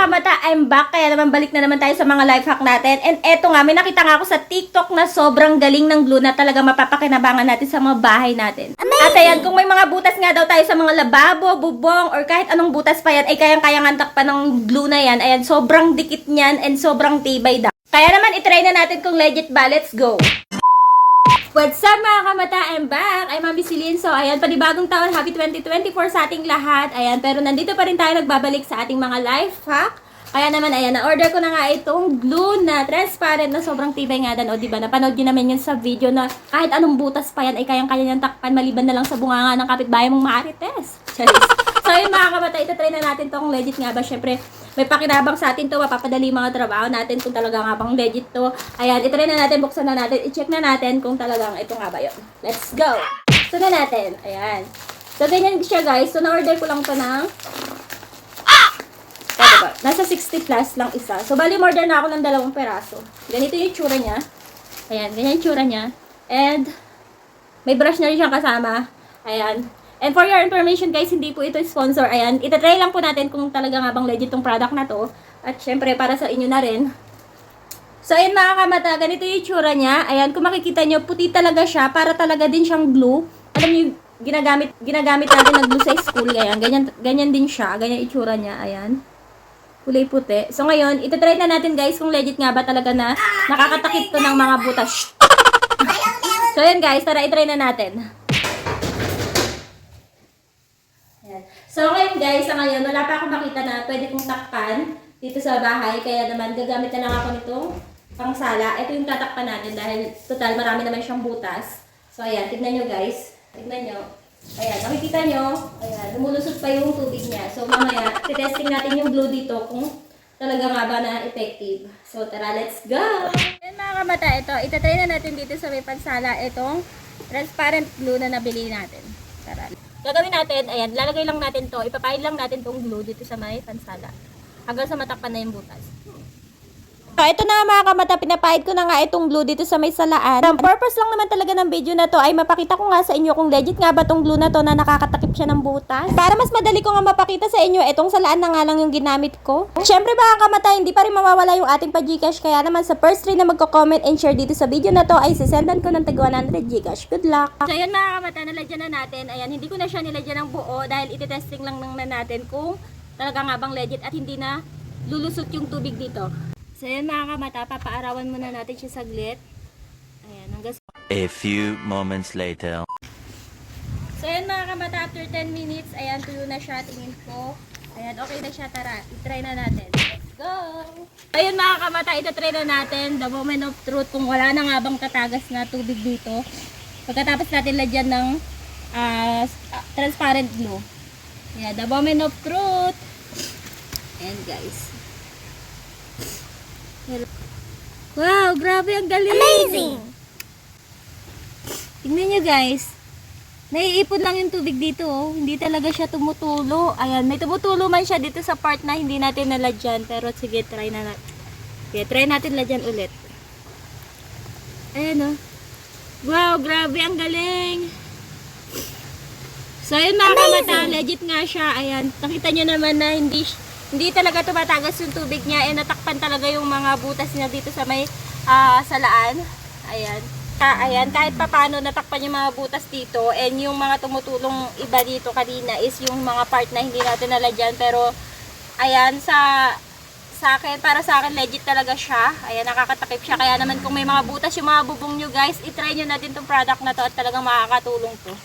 kamata, I'm back. Kaya naman balik na naman tayo sa mga life hack natin. And eto nga, may nakita nga ako sa TikTok na sobrang galing ng glue na talaga mapapakinabangan natin sa mga bahay natin. Amazing! At ayan, kung may mga butas nga daw tayo sa mga lababo, bubong, or kahit anong butas pa yan, ay kayang-kayang antak pa ng glue na yan. Ayan, sobrang dikit niyan and sobrang tibay daw. Kaya naman, itry na natin kung legit ba. Let's go! What's up mga kamata? I'm back! I'm Mami Silin. So, ayan, panibagong taon. Happy 2024 sa ating lahat. Ayan, pero nandito pa rin tayo nagbabalik sa ating mga life hack. Kaya naman, ayan, na-order ko na nga itong glue na transparent na sobrang tibay nga dan. O, diba? Napanood nyo naman yun sa video na kahit anong butas pa yan ay kayang-kaya niyang takpan maliban na lang sa bunganga ng kapitbahay mong maarites. Charis. So, yun mga kamata, itatry na natin to kung legit nga ba. Syempre, may pakinabang sa atin to, mapapadali mga trabaho natin kung talaga nga bang legit to. Ayan, itry na natin, buksan na natin, i-check na natin kung talagang ito nga ba yun. Let's go! So na natin, ayan. So, ganyan siya guys. So, na-order ko lang to ng diba? Nasa 60 plus lang isa. So, bali, order na ako ng 2 peraso. Ganito yung tsura niya. Ayan, ganyan yung tsura niya. And, may brush na rin siyang kasama. Ayan. And for your information guys, hindi po ito sponsor. Ayan, itatry lang po natin kung talaga nga bang legit tong product na to. At syempre, para sa inyo na rin. So, ayan mga kamata, ganito yung itsura niya. Ayan, kung makikita nyo, puti talaga siya. Para talaga din siyang glue. Alam nyo, ginagamit natin ng glue sa school. Ayan, ganyan din siya. Ganyan itsura niya. Ayan. Kulay puti. So, ngayon, itatry na natin guys kung legit nga ba talaga na nakakatakip to ng mga butas. So, ayan guys, tara itry na natin. So, ngayon guys, sa ngayon, wala pa akong makita na pwede kong takpan dito sa bahay. Kaya naman, gagamit na lang ako nitong pangsala. Ito yung tatakpan natin dahil total, marami naman siyang butas. So, ayan, tignan nyo guys. Tignan nyo. Ayan, nakikita nyo. Ayan, lumulusot pa yung tubig niya. So, mamaya, titesting natin yung glue dito kung talaga nga ba na effective. So, tara, let's go! Ayan mga kamata, ito. Itatry na natin dito sa may pansala itong transparent glue na nabili natin. Tara. Gagawin natin, ayan, lalagay lang natin to, ipapahid lang natin tong glue dito sa may pansala. Hanggang sa matakpan na yung butas. So, ito na mga kamata, pinapahid ko na nga itong glue dito sa may salaan. Ang purpose lang naman talaga ng video na to ay mapakita ko nga sa inyo kung legit nga ba tong glue na to na nakakatakip siya ng butas. Para mas madali ko nga mapakita sa inyo, itong salaan na nga lang yung ginamit ko. Siyempre mga kamata, hindi pa rin mawawala yung ating pa-Gcash. Kaya naman sa first 3 na magko-comment and share dito sa video na to ay sisendan ko ng tag 100 Gcash. Good luck! So ayan mga kamata, nalagyan na natin. Ayan, hindi ko na siya nilagyan ng buo dahil ititesting lang na natin kung talaga nga bang legit at hindi na lulusot yung tubig dito. So ayan mga kamata, papaarawan muna natin siya saglit. Ayan, hanggang A few moments later. So ayan mga kamata, after 10 minutes, ayan, tuyo na siya, tingin ko. Ayan, okay na siya, tara, itry na natin. Let's go! Ayan mga kamata, itatry na natin, the moment of truth, kung wala na nga bang tatagas na tubig dito. Pagkatapos natin lagyan ng transparent glue. Ayan, the moment of truth. Ayan guys. Wow, grabe, ang galing! Amazing! Tingnan nyo guys. Naiipon lang yung tubig dito, oh. Hindi talaga siya tumutulo. Ayan, may tumutulo man siya dito sa part na hindi natin nalagyan. Pero sige, try na natin. Okay, try natin lagyan ulit. Ayan, oh. Wow, grabe, ang galing! So, ayun mga kamata, legit nga siya. Ayan, nakita nyo naman na hindi talaga tumatagas yung tubig niya. Eh, natakpan talaga yung mga butas niya dito sa may salaan. Ayan. Ayan, kahit pa paano natakpan yung mga butas dito. And yung mga tumutulong iba dito kanina is yung mga part na hindi natin nalagyan. Pero, ayan, para sa akin, legit talaga siya. Ayan, nakakatakip siya. Kaya naman kung may mga butas yung mga bubong nyo guys, itry nyo natin itong product na to at talagang makakatulong to.